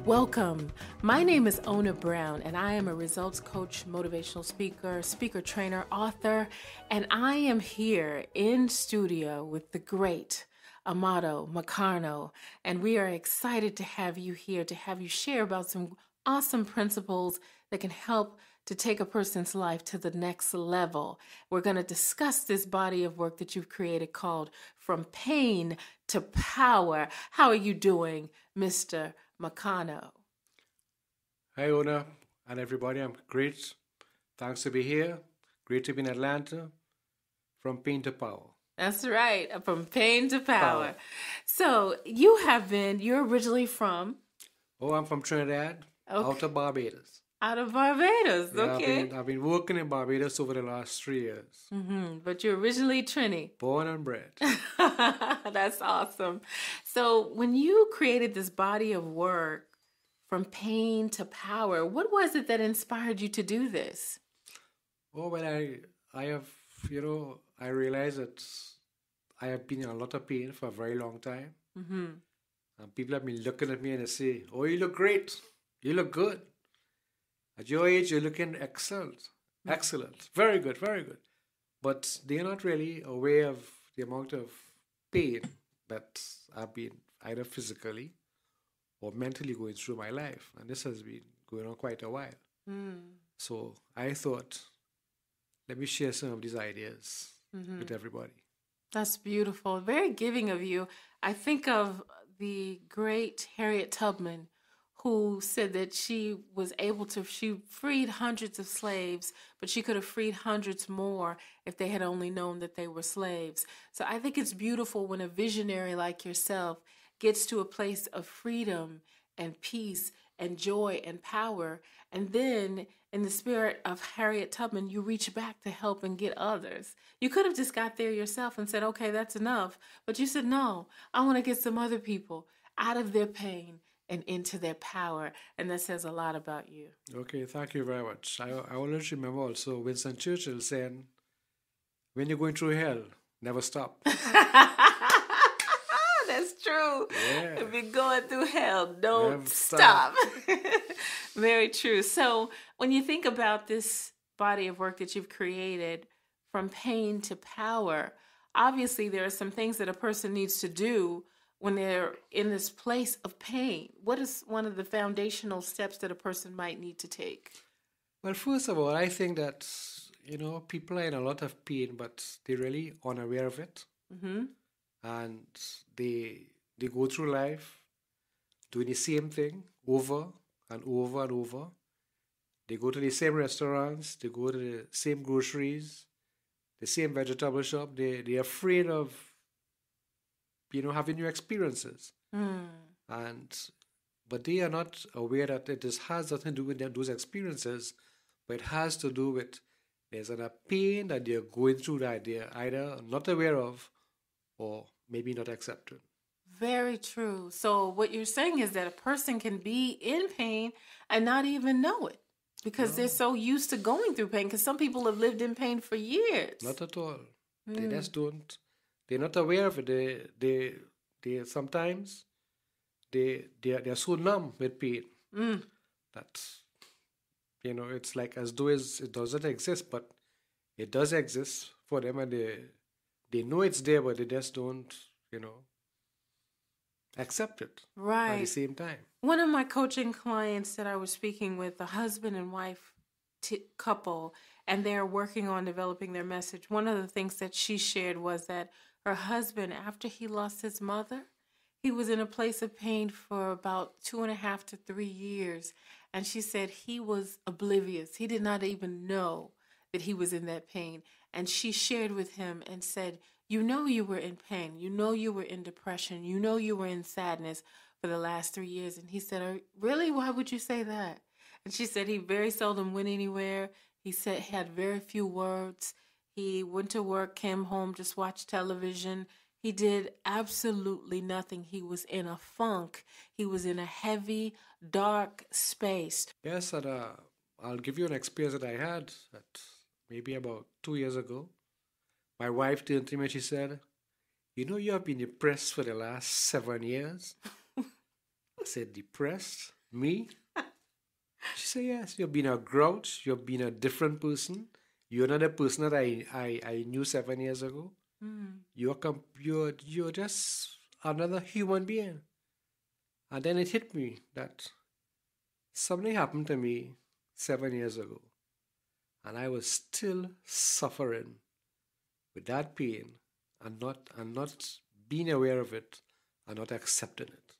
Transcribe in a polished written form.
Welcome. My name is Ona Brown, and I am a results coach, motivational speaker, speaker trainer, author, and I am here in studio with the great Amado Marcon, and we are excited to have you here, to have you share about some awesome principles that can help to take a person's life to the next level. We're going to discuss this body of work that you've created called From Pain to Power. How are you doing, Mr. Marcon? Hi, Ona, and everybody. I'm great. Thanks to be here. Great to be in Atlanta. From pain to power. That's right. From pain to power. So you're originally from? Oh, I'm from Trinidad, out of Barbados. Out of Barbados, Yeah, okay. I've been working in Barbados over the last 3 years. But you're originally Trini. Born and bred. That's awesome. So when you created this body of work, From Pain to Power, what was it that inspired you to do this? Oh, well, I have, I realize that I have been in a lot of pain for a very long time. And people have been looking at me and they say, oh, you look great. You look good. At your age, you're looking excellent. Excellent. Very good, very good. But they're not really aware of the amount of pain that I've been either physically or mentally going through my life. And this has been going on quite a while. So I thought, let me share some of these ideas with everybody. That's beautiful. Very giving of you. I think of the great Harriet Tubman, who said that she freed hundreds of slaves, but she could have freed hundreds more if they had only known that they were slaves. So I think it's beautiful when a visionary like yourself gets to a place of freedom and peace and joy and power. And then in the spirit of Harriet Tubman, you reach back to help and get others. You could have just got there yourself and said, okay, that's enough. But you said, no, I want to get some other people out of their pain and into their power. And that says a lot about you. Okay, thank you very much. I always remember also Winston Churchill saying, when you're going through hell, never stop. That's true. Yeah. If you're going through hell, don't stop. Very true. So when you think about this body of work that you've created, From Pain to Power, obviously there are some things that a person needs to do when they're in this place of pain. What is one of the foundational steps that a person might need to take? Well, first of all, I think that, people are in a lot of pain, but they're really unaware of it. And they go through life doing the same thing over and over and over. They go to the same restaurants, they go to the same groceries, the same vegetable shop. They're afraid of having new experiences. But they are not aware that it has nothing to do with those experiences, but it has to do with there's a pain that they're going through that they're either not aware of or maybe not accepting. Very true. So what you're saying is that a person can be in pain and not even know it because they're so used to going through pain, because some people have lived in pain for years. Not at all. They just don't. They're not aware of it. They sometimes they're so numb with pain that it's like as though it doesn't exist, but it does exist for them, and they know it's there, but they just don't accept it. Right. At the same time. One of my coaching clients that I was speaking with, a husband and wife couple, and they're working on developing their message. One of the things that she shared was that her husband, after he lost his mother, he was in a place of pain for about 2.5 to 3 years. And she said he was oblivious. He did not even know that he was in that pain. And she shared with him and said, you were in pain. You were in depression. You were in sadness for the last 3 years. And he said, really? Why would you say that? And she said he very seldom went anywhere. He said he had very few words. He went to work, came home, just watched television. He did absolutely nothing. He was in a funk. He was in a heavy, dark space. Yes, and I'll give you an experience that I had maybe about 2 years ago. My wife turned to me and she said, you have been depressed for the last 7 years. I said, depressed? Me? She said, yes, you've been a grouch. You've been a different person. You're not the person that I knew 7 years ago. You're just another human being. And then it hit me that something happened to me 7 years ago. And I was still suffering with that pain and not being aware of it and not accepting it.